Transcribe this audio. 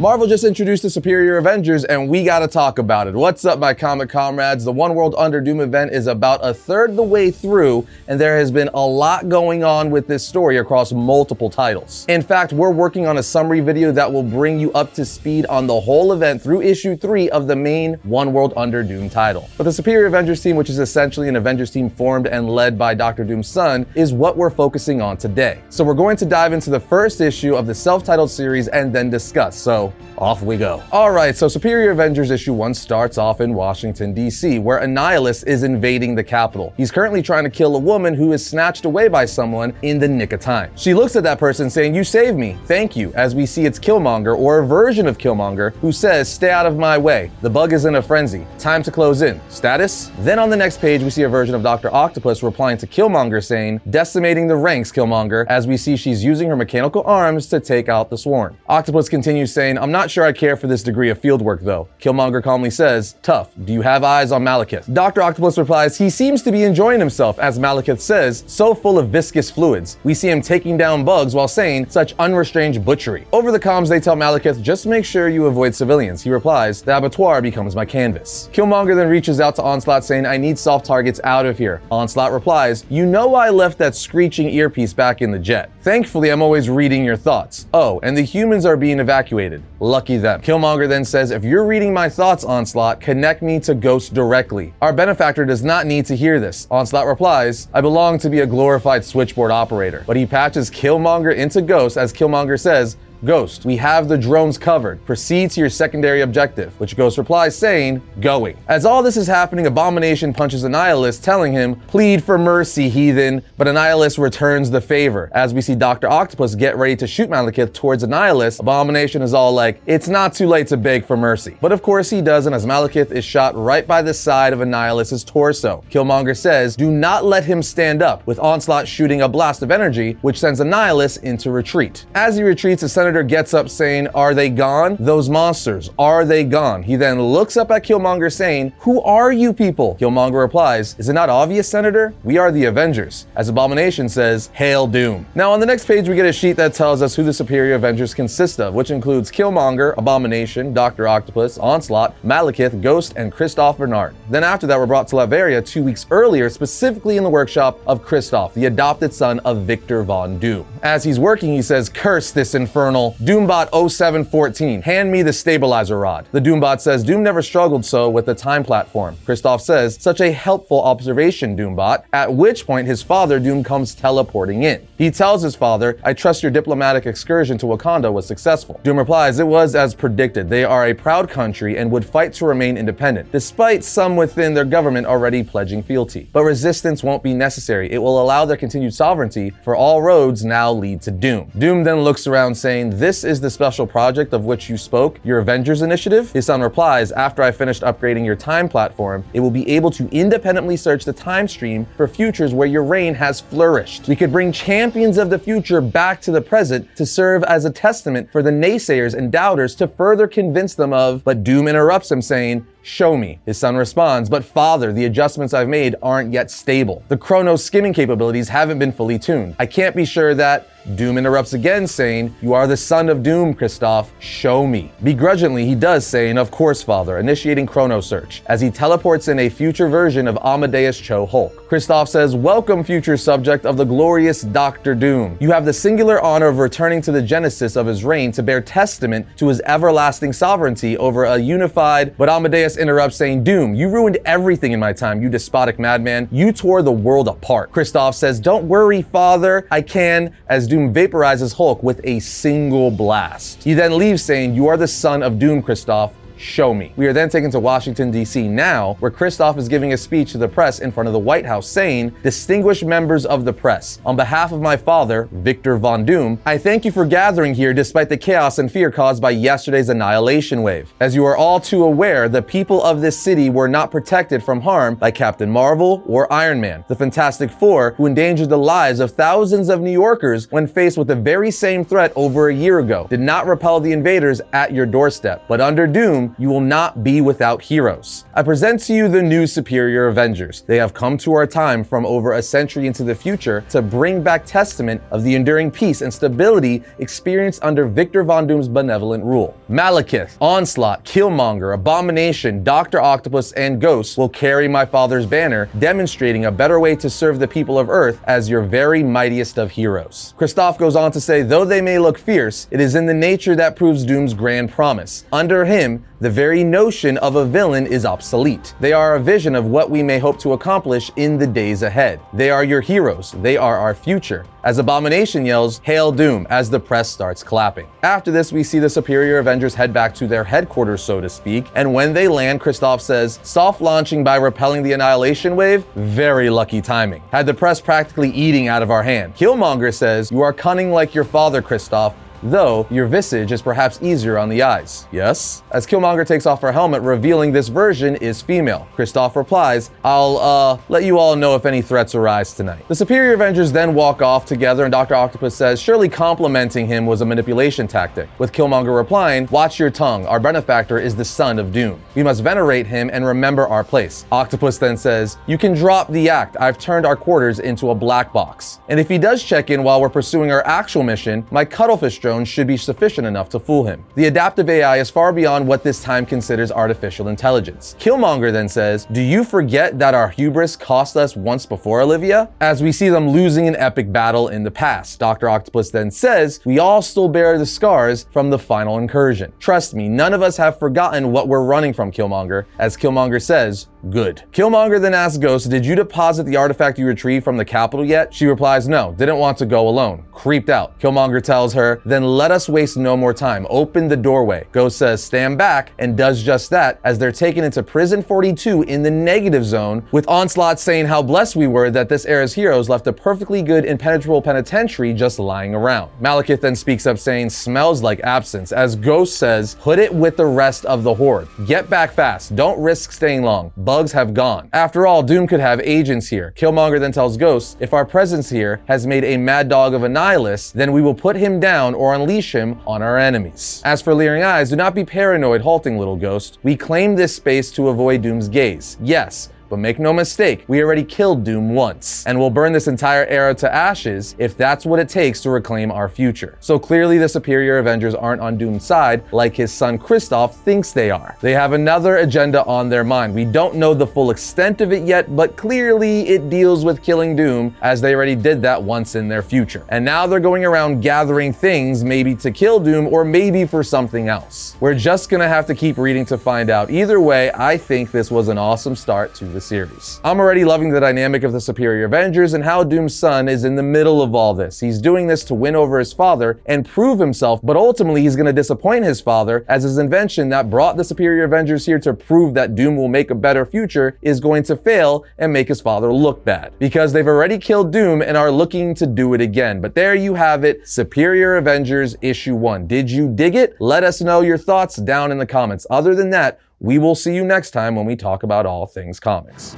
Marvel just introduced the Superior Avengers, and we gotta talk about it. What's up, my comic comrades? The One World Under Doom event is about a third the way through, and there has been a lot going on with this story across multiple titles. In fact, we're working on a summary video that will bring you up to speed on the whole event through issue 3 of the main One World Under Doom title. But the Superior Avengers team, which is essentially an Avengers team formed and led by Dr. Doom's son, is what we're focusing on today. So we're going to dive into the first issue of the self-titled series and then discuss. So off we go. Alright, so Superior Avengers issue 1 starts off in Washington, D.C., where a nihilist is invading the Capitol. He's currently trying to kill a woman who is snatched away by someone in the nick of time. She looks at that person saying, "You saved me, thank you," as we see it's Killmonger, or a version of Killmonger, who says, "Stay out of my way. The bug is in a frenzy. Time to close in. Status?" Then on the next page, we see a version of Dr. Octopus replying to Killmonger saying, "Decimating the ranks, Killmonger," as we see she's using her mechanical arms to take out the Sworn. Octopus continues saying, "I'm not sure I care for this degree of fieldwork though." Killmonger calmly says, "Tough. Do you have eyes on Malekith?" Dr. Octopus replies, "He seems to be enjoying himself," as Malekith says, "So full of viscous fluids. We see him taking down bugs while saying such unrestrained butchery." Over the comms, they tell Malekith, "Just make sure you avoid civilians." He replies, "The abattoir becomes my canvas." Killmonger then reaches out to Onslaught saying, "I need soft targets out of here." Onslaught replies, "You know I left that screeching earpiece back in the jet. Thankfully, I'm always reading your thoughts. Oh, and the humans are being evacuated. Lucky them." Killmonger then says, "If you're reading my thoughts, Onslaught, connect me to Ghost directly. Our benefactor does not need to hear this." Onslaught replies, "I belong to be a glorified switchboard operator." But he patches Killmonger into Ghost as Killmonger says, "Ghost, we have the drones covered. Proceed to your secondary objective," which Ghost replies saying, "Going." As all this is happening, Abomination punches Annihilus, telling him, "Plead for mercy, heathen," but Annihilus returns the favor. As we see Dr. Octopus get ready to shoot Malekith towards Annihilus, Abomination is all like, "It's not too late to beg for mercy." But of course he doesn't, as Malekith is shot right by the side of Annihilus's torso. Killmonger says, "Do not let him stand up," with Onslaught shooting a blast of energy, which sends Annihilus into retreat. As he retreats, the Senator gets up saying, "Are they gone? Those monsters, are they gone?" He then looks up at Killmonger saying, "Who are you people?" Killmonger replies, "Is it not obvious, Senator? We are the Avengers," as Abomination says, "Hail Doom." Now on the next page, we get a sheet that tells us who the Superior Avengers consist of, which includes Killmonger, Abomination, Dr. Octopus, Onslaught, Malekith, Ghost, and Kristoff Bernard. Then after that, we're brought to Latveria 2 weeks earlier, specifically in the workshop of Kristoff, the adopted son of Victor Von Doom. As he's working, he says, "Curse this infernal Doombot 0714, hand me the stabilizer rod." The Doombot says, "Doom never struggled so with the time platform." Kristoff says, "Such a helpful observation, Doombot," at which point his father, Doom, comes teleporting in. He tells his father, "I trust your diplomatic excursion to Wakanda was successful." Doom replies, "It was as predicted. They are a proud country and would fight to remain independent, despite some within their government already pledging fealty. But resistance won't be necessary. It will allow their continued sovereignty, for all roads now lead to Doom." Doom then looks around saying, "This is the special project of which you spoke, your Avengers initiative?" His son replies, "After I finished upgrading your time platform, it will be able to independently search the time stream for futures where your reign has flourished. We could bring champions of the future back to the present to serve as a testament for the naysayers and doubters to further convince them of," but Doom interrupts him saying, "Show me." His son responds, "But father, the adjustments I've made aren't yet stable. The Chronos skimming capabilities haven't been fully tuned. I can't be sure that..." Doom interrupts again saying, "You are the son of Doom, Kristoff. Show me." Begrudgingly, he does saying, "Of course, father," initiating Chrono Search, as he teleports in a future version of Amadeus Cho Hulk. Kristoff says, "Welcome, future subject of the glorious Dr. Doom. You have the singular honor of returning to the genesis of his reign to bear testament to his everlasting sovereignty over a unified..." But Amadeus interrupts saying, "Doom, you ruined everything in my time, you despotic madman. You tore the world apart." Kristoff says, "Don't worry, father. I can," as Doom vaporizes Hulk with a single blast. He then leaves saying, "You are the son of Doom, Kristoff. Show me." We are then taken to Washington, D.C. now, where Kristoff is giving a speech to the press in front of the White House saying, "Distinguished members of the press, on behalf of my father, Victor Von Doom, I thank you for gathering here despite the chaos and fear caused by yesterday's annihilation wave. As you are all too aware, the people of this city were not protected from harm by Captain Marvel or Iron Man, the Fantastic Four, who endangered the lives of thousands of New Yorkers when faced with the very same threat over a year ago, did not repel the invaders at your doorstep. But under Doom, Doom, you will not be without heroes. I present to you the new Superior Avengers. They have come to our time from over a century into the future to bring back testament of the enduring peace and stability experienced under Victor Von Doom's benevolent rule. Malekith, Onslaught, Killmonger, Abomination, Dr. Octopus, and Ghost will carry my father's banner, demonstrating a better way to serve the people of Earth as your very mightiest of heroes. Kristoff goes on to say, though they may look fierce, it is in the nature that proves Doom's grand promise. Under him, the very notion of a villain is obsolete. They are a vision of what we may hope to accomplish in the days ahead. They are your heroes. They are our future. As Abomination yells, "Hail Doom," as the press starts clapping. After this, we see the Superior Avengers head back to their headquarters, so to speak, and when they land, Kristoff says, "Soft launching by repelling the Annihilation Wave? Very lucky timing. Had the press practically eating out of our hand." Killmonger says, "You are cunning like your father, Kristoff, though your visage is perhaps easier on the eyes." Yes? As Killmonger takes off her helmet, revealing this version is female. Kristoff replies, "I'll, let you all know if any threats arise tonight." The Superior Avengers then walk off together, and Dr. Octopus says, surely complimenting him was a manipulation tactic, with Killmonger replying, "Watch your tongue, our benefactor is the son of Doom. We must venerate him and remember our place." Octopus then says, "You can drop the act, I've turned our quarters into a black box. And if he does check in while we're pursuing our actual mission, my cuttlefish drone should be sufficient enough to fool him. The adaptive AI is far beyond what this time considers artificial intelligence." Killmonger then says, "Do you forget that our hubris cost us once before, Olivia?" As we see them losing an epic battle in the past. Dr. Octopus then says, "We all still bear the scars from the final incursion. Trust me, none of us have forgotten what we're running from, Killmonger." As Killmonger says, "Good." Killmonger then asks Ghost, "Did you deposit the artifact you retrieved from the capital yet?" She replies, "No, didn't want to go alone. Creeped out." Killmonger tells her, "Then let us waste no more time. Open the doorway." Ghost says, "Stand back," and does just that as they're taken into Prison 42 in the negative zone, with Onslaught saying how blessed we were that this era's heroes left a perfectly good impenetrable penitentiary just lying around. Malekith then speaks up saying, "Smells like absence," as Ghost says, "Put it with the rest of the horde. Get back fast. Don't risk staying long. Bugs have gone. After all, Doom could have agents here." Killmonger then tells Ghost, "If our presence here has made a mad dog of a nihilist, then we will put him down or unleash him on our enemies." As for leering eyes, do not be paranoid, halting little Ghost. We claim this space to avoid Doom's gaze. Yes, but make no mistake, we already killed Doom once, and we'll burn this entire era to ashes if that's what it takes to reclaim our future. So clearly the Superior Avengers aren't on Doom's side like his son Kristoff thinks they are. They have another agenda on their mind. We don't know the full extent of it yet, but clearly it deals with killing Doom, as they already did that once in their future. And now they're going around gathering things, maybe to kill Doom or maybe for something else. We're just gonna have to keep reading to find out. Either way, I think this was an awesome start to the series. I'm already loving the dynamic of the Superior Avengers and how Doom's son is in the middle of all this. He's doing this to win over his father and prove himself, but ultimately he's going to disappoint his father, as his invention that brought the Superior Avengers here to prove that Doom will make a better future is going to fail and make his father look bad. Because they've already killed Doom and are looking to do it again. But there you have it, Superior Avengers issue 1. Did you dig it? Let us know your thoughts down in the comments. Other than that, we will see you next time when we talk about all things comics.